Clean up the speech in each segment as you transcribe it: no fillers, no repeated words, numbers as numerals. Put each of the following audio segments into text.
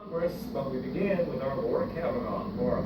Congress, but we begin with our Laura Kavanaugh. Laura.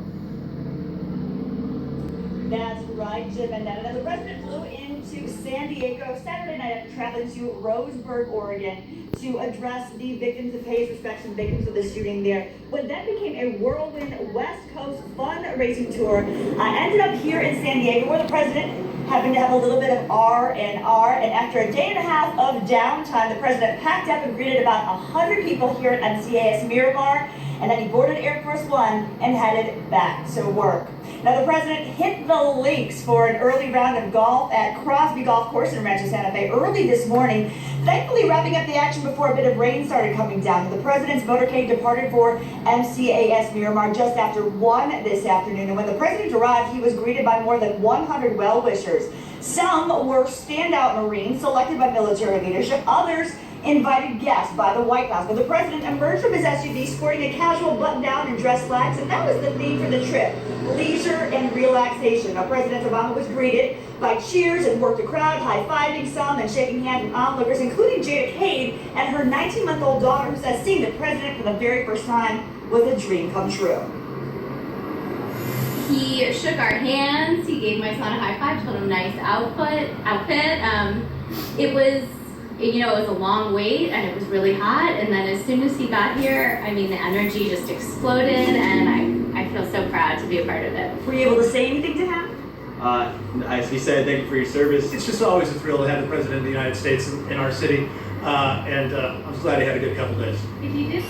That's right, Jim. And now the president flew into San Diego Saturday night after traveling to Roseburg, Oregon, to address the victims and pay his respects to the victims of the shooting there. What then became a whirlwind West Coast fundraising tour ended up here in San Diego, where the president happened to have a little bit of R&R, and after a day and a half of downtime, the president packed up and greeted about 100 people here at MCAS Miramar, and then he boarded Air Force One and headed back to work. Now, the president hit the links for an early round of golf at Crosby Golf Course in Rancho Santa Fe early this morning, thankfully wrapping up the action before a bit of rain started coming down. The president's motorcade departed for MCAS Miramar just after 1 this afternoon, and when the president arrived, he was greeted by more than 100 well-wishers. Some were standout Marines selected by military leadership, others invited guests by the White House. But the president emerged from his SUV sporting a casual button-down and dress slacks, and that was the theme for the trip: leisure and relaxation. Now, President Obama was greeted by cheers and worked the crowd, high-fiving some and shaking hands with onlookers, including Jada Cade and her 19-month-old daughter, who says seeing the president for the very first time was a dream come true. He shook our hands. He gave my son a high five, told him nice outfit. It was, it was a long wait and it was really hot. And then as soon as he got here, I mean, the energy just exploded, and I feel so proud to be a part of it. Were you able to say anything to him? As he said, thank you for your service. It's just always a thrill to have the President of the United States in our city, and I'm glad he had a good couple days. If you did.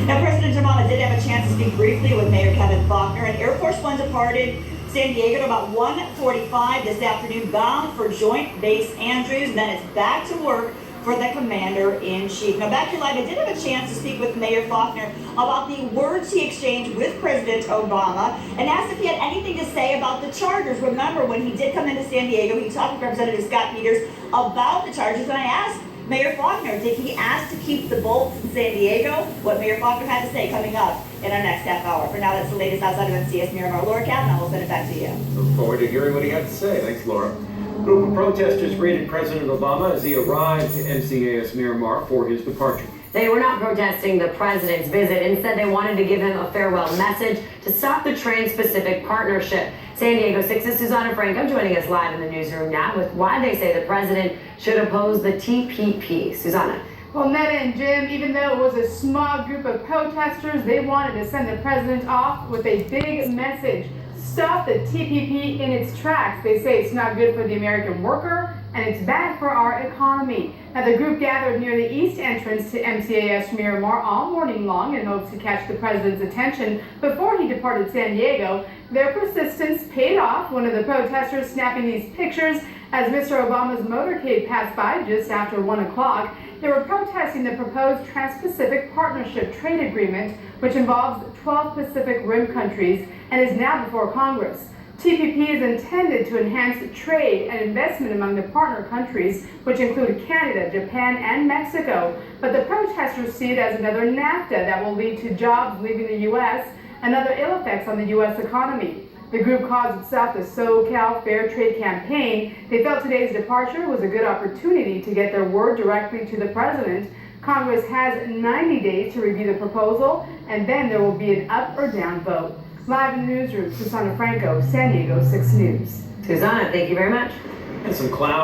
Now, President Obama did have a chance to speak briefly with Mayor Kevin Faulkner, and Air Force One departed San Diego at about 1:45 this afternoon, bound for Joint Base Andrews, and then it's back to work for the Commander-in-Chief. Now, back here live, I did have a chance to speak with Mayor Faulkner about the words he exchanged with President Obama and asked if he had anything to say about the Chargers. Remember, when he did come into San Diego, he talked with Representative Scott Peters about the Chargers, and I asked Mayor Faulkner, did he ask to keep the Bolts in San Diego? What Mayor Faulkner had to say coming up in our next half hour. For now, that's the latest outside of MCAS Miramar. Laura Kavanaugh, we'll send it back to you. Look forward to hearing what he had to say. Thanks, Laura. A group of protesters greeted President Obama as he arrived to MCAS Miramar for his departure. They were not protesting the president's visit. Instead, they wanted to give him a farewell message to stop the Trans-Pacific Partnership. San Diego 6's Susanna Franco joining us live in the newsroom now with why they say the president should oppose the TPP. Susanna. Well, Netta and Jim, even though it was a small group of protesters, they wanted to send the president off with a big message. Stop the TPP in its tracks. They say it's not good for the American worker and it's bad for our economy. Now, the group gathered near the east entrance to MCAS Miramar all morning long in hopes to catch the president's attention before he departed San Diego. Their persistence paid off, one of the protesters snapping these pictures as Mr. Obama's motorcade passed by just after 1 o'clock. They were protesting the proposed Trans-Pacific Partnership trade agreement, which involves 12 Pacific Rim countries and is now before Congress. TPP is intended to enhance trade and investment among the partner countries, which include Canada, Japan, and Mexico. But the protesters see it as another NAFTA that will lead to jobs leaving the U.S. and other ill effects on the U.S. economy. The group calls itself the SoCal Fair Trade Campaign. They felt today's departure was a good opportunity to get their word directly to the president. Congress has 90 days to review the proposal, and then there will be an up or down vote. Live in the newsroom, Susanna Franco, San Diego 6 News. Susanna, thank you very much. And some clouds.